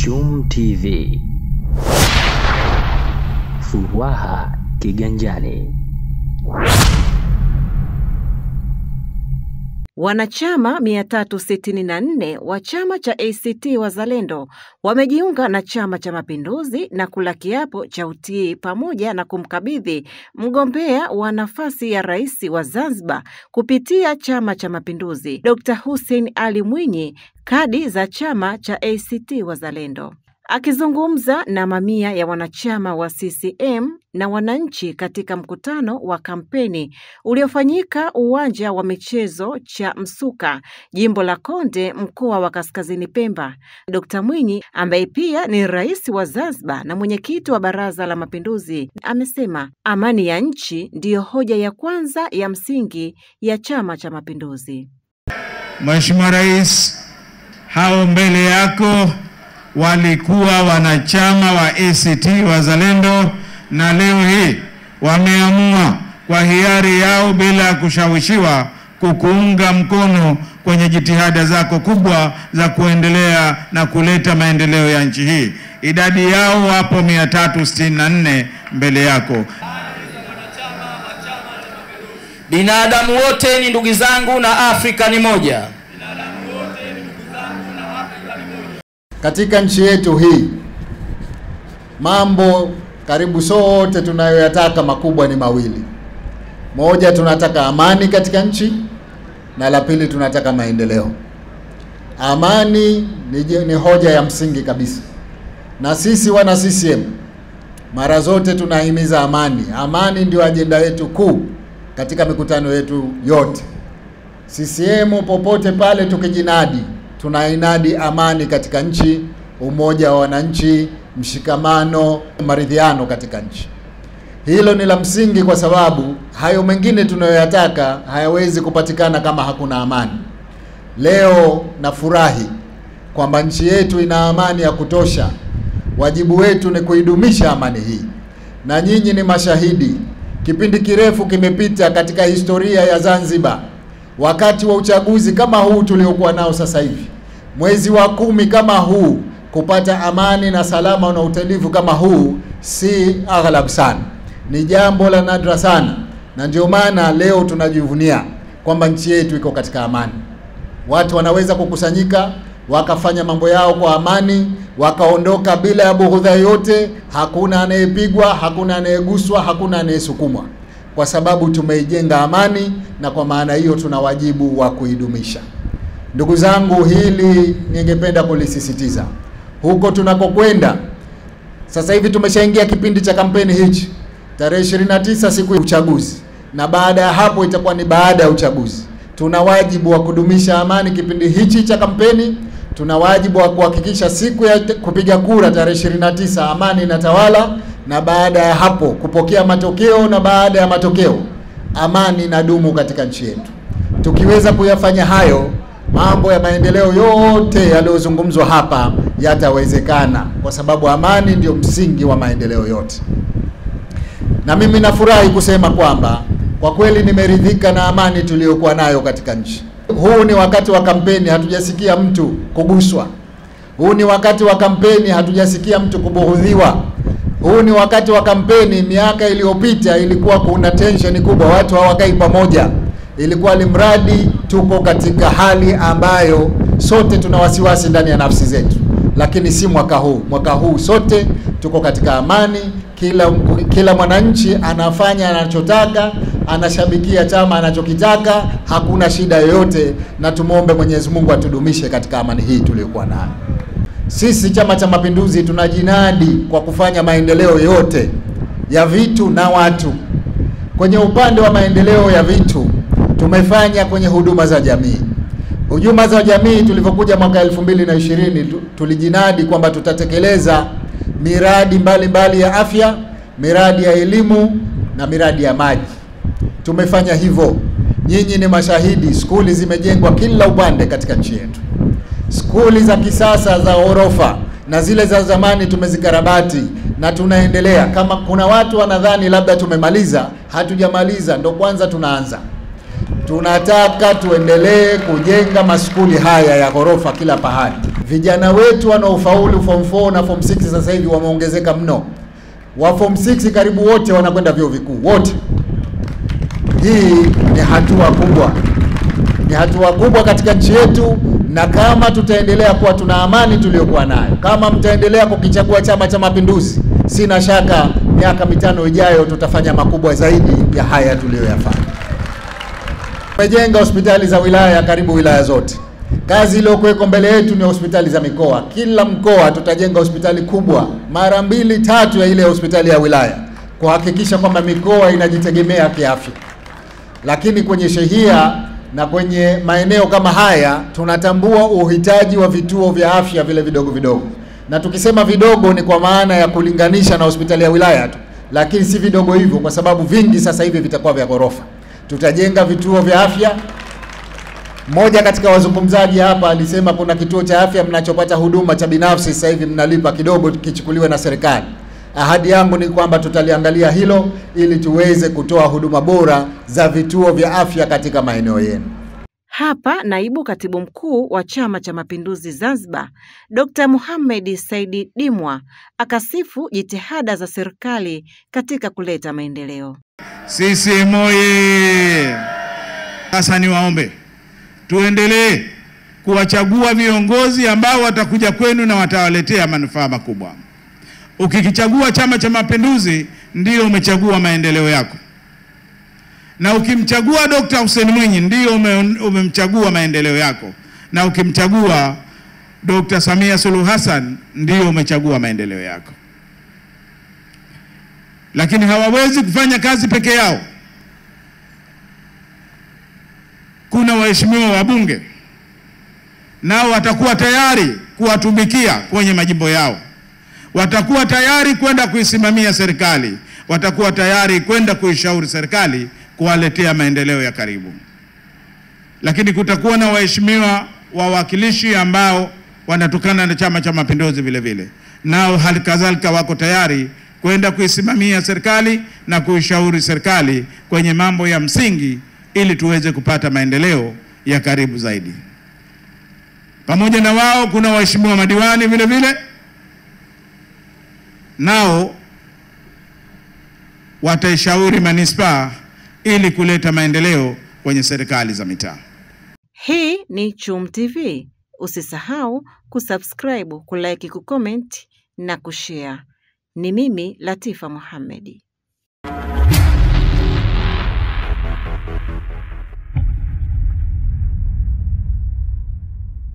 Chum TV. Furaha kiganjani. Wanachama 364 wa chama cha ACT Wazalendo wamejiunga na Chama cha Mapinduzi na kula kiapo cha utii pamoja na kumkabidhi mgombea wa nafasi ya rais wa Zanzibar kupitia Chama cha Mapinduzi, Dr. Hussein Ali Mwinyi, kadi za chama cha ACT Wazalendo. Akizungumza na mamia ya wanachama wa CCM na wananchi katika mkutano wa kampeni uliofanyika uwanja wa michezo cha Msuka, jimbo la Konde, mkoa wa Kaskazini Pemba, Dr. Mwinyi ambaye pia ni rais wa Zanzibar na mwenyekiti wa Baraza la Mapinduzi amesema amani ya nchi ndiyo hoja ya kwanza ya msingi ya Chama cha Mapinduzi. Mheshimiwa Rais, hao mbele yako walikuwa wanachama wa ACT Wazalendo na leo hii wameamua kwa hiari yao bila kushawishiwa kukuunga mkono kwenye jitihada zako kubwa za kuendelea na kuleta maendeleo ya nchi hii. Idadi yao wapo 364 mbele yako. Binadamu wote ni ndugu zangu na Afrika ni moja. Katika nchi yetu hii mambo karibu sote tunayoyataka makubwa ni mawili. Moja, tunataka amani katika nchi, na la pili tunataka maendeleo. Amani ni hoja ya msingi kabisa, na sisi wana CCM mara zote tunahimiza amani. Amani ndio ajenda yetu kuu katika mikutano yetu yote. CCM popote pale tukijinadi, tunainadi amani katika nchi, umoja wa wananchi, mshikamano, maridhiano katika nchi. Hilo ni la msingi kwa sababu hayo mengine tunayoyataka hayawezi kupatikana kama hakuna amani. Leo nafurahi kwamba nchi yetu ina amani ya kutosha. Wajibu wetu ni kuidumisha amani hii. Na nyinyi ni mashahidi. Kipindi kirefu kimepita katika historia ya Zanzibar. Wakati wa uchaguzi kama huu tuliokuwa nao sasa hivi, mwezi wa 10 kama huu, kupata amani na salama na utulivu kama huu si aghlab sana, ni jambo la nadra sana. Na ndio maana leo tunajivunia kwamba nchi yetu iko katika amani. Watu wanaweza kukusanyika wakafanya mambo yao kwa amani, wakaondoka bila ya bughudha yote. Hakuna anayepigwa, hakuna anayeguswa, hakuna anayesukumwa, kwa sababu tumeijenga amani, na kwa maana hiyo tuna wajibu wa kuidumisha. Ndugu zangu, hili ningependa kulisisitiza. Huko tunakokwenda sasa hivi tumeshaingia kipindi cha kampeni hichi. Tarehe 29 siku ya uchaguzi, na baada ya hapo itakuwa ni baada ya uchaguzi. Tuna wajibu wa kudumisha amani kipindi hichi cha kampeni. Tuna wajibu wa kuhakikisha siku ya kupiga kura tarehe 29 amani inatawala, na baada ya hapo kupokea matokeo, na baada ya matokeo amani inadumu katika nchi yetu. Tukiweza kuyafanya hayo, mambo ya maendeleo yote yaliyozungumzwa hapa yatawezekana, kwa sababu amani ndio msingi wa maendeleo yote. Na mimi nafurahi kusema kwamba kwa kweli nimeridhika na amani tuliyokuwa nayo katika nchi. Huu ni wakati wa kampeni, hatujasikia mtu kuguswa. Huu ni wakati wa kampeni, hatujasikia mtu kubughudhiwa. Huu ni wakati wa kampeni. Miaka iliyopita ilikuwa kuna tension kubwa, watu hawakai pamoja. Ilikuwa limradi tuko katika hali ambayo sote tuna wasiwasi ndani ya nafsi zetu. Lakini si mwaka huu. Mwaka huu sote tuko katika amani. Kila mwananchi anafanya anachotaka, anashabikia chama anachokitaka, hakuna shida yoyote, na tumuombe Mwenyezi Mungu atudumishe katika amani hii tuliyokuwa nayo. Sisi Chama cha Mapinduzi tunajinadi kwa kufanya maendeleo yote ya vitu na watu. Kwenye upande wa maendeleo ya vitu tumefanya kwenye huduma za jamii. Huduma za jamii tulivyokuja mwaka 2020 tulijinadi kwamba tutatekeleza miradi mbalimbali ya afya, miradi ya elimu na miradi ya maji. Tumefanya hivyo. Nyinyi ni mashahidi, skuli zimejengwa kila upande katika nchi yetu. Skuli za kisasa za ghorofa na zile za zamani tumezikarabati na tunaendelea. Kama kuna watu wanadhani labda tumemaliza, hatujamaliza, ndo kwanza tunaanza. Tunataka tuendelee kujenga maskuli haya ya ghorofa kila pahali. Vijana wetu wanaofaulu form 4 na form 6 sasa hivi wameongezeka mno. Wa form 6 karibu wote wanakwenda vyuo vikuu wote. Hii ni hatua kubwa, ni hatua kubwa katika nchi yetu, na kama tutaendelea kuwa tuna amani tuliyokuwa nayo, kama mtaendelea kukichagua Chama cha Mapinduzi, sina shaka miaka 5 ijayo tutafanya makubwa zaidi ya haya tuliyoyafanya. Tumejenga hospitali za wilaya karibu wilaya zote. Kazi iliyokuweko mbele yetu ni hospitali za mikoa. Kila mkoa tutajenga hospitali kubwa mara 2-3 ya ile hospitali ya wilaya, kuhakikisha kwamba mikoa inajitegemea kiafya. Lakini kwenye shehia na kwenye maeneo kama haya tunatambua uhitaji wa vituo vya afya vile vidogo vidogo. Na tukisema vidogo ni kwa maana ya kulinganisha na hospitali ya wilaya tu, lakini si vidogo hivyo, kwa sababu vingi sasa hivi vitakuwa vya ghorofa. Tutajenga vituo vya afya. Mmoja katika wazungumzaji hapa alisema kuna kituo cha afya mnachopata huduma cha binafsi sasa hivi mnalipa kidogo kichukuliwe na serikali. Ahadi yangu ni kwamba tutaliangalia hilo ili tuweze kutoa huduma bora za vituo vya afya katika maeneo yenu. Hapa naibu katibu mkuu wa Chama cha Mapinduzi Zanzibar, Dr. Mohamed Said Dimwa akasifu jitihada za serikali katika kuleta maendeleo. CCM oye! Sasa niwaombe tuendelee kuwachagua viongozi ambao watakuja kwenu na watawaletea manufaa makubwa. Ukikichagua Chama cha Mapinduzi ndio umechagua maendeleo yako. Na ukimchagua Dr. Hussein Mwinyi ndio umemchagua maendeleo yako. Na ukimchagua Dr. Samia Suluhu Hassan ndio umechagua maendeleo yako. Lakini hawawezi kufanya kazi peke yao. Kuna waheshimiwa wabunge nao watakuwa tayari kuwatumikia kwenye majimbo yao. Watakuwa tayari kwenda kuisimamia serikali, watakuwa tayari kwenda kuishauri serikali kuwaletea maendeleo ya karibu. Lakini kutakuwa na waheshimiwa wawakilishi ambao wanatokana na Chama cha Mapinduzi vile vile. Nao halikadhalika wako tayari kwenda kuisimamia serikali na kuishauri serikali kwenye mambo ya msingi ili tuweze kupata maendeleo ya karibu zaidi. Pamoja na wao kuna waheshimiwa madiwani vile vile, nao wataishauri manispaa ili kuleta maendeleo kwenye serikali za mitaa. Hii ni Chum TV. Usisahau kusubscribe, kulike, kucomment na kushare. Ni mimi Latifa Mohamed.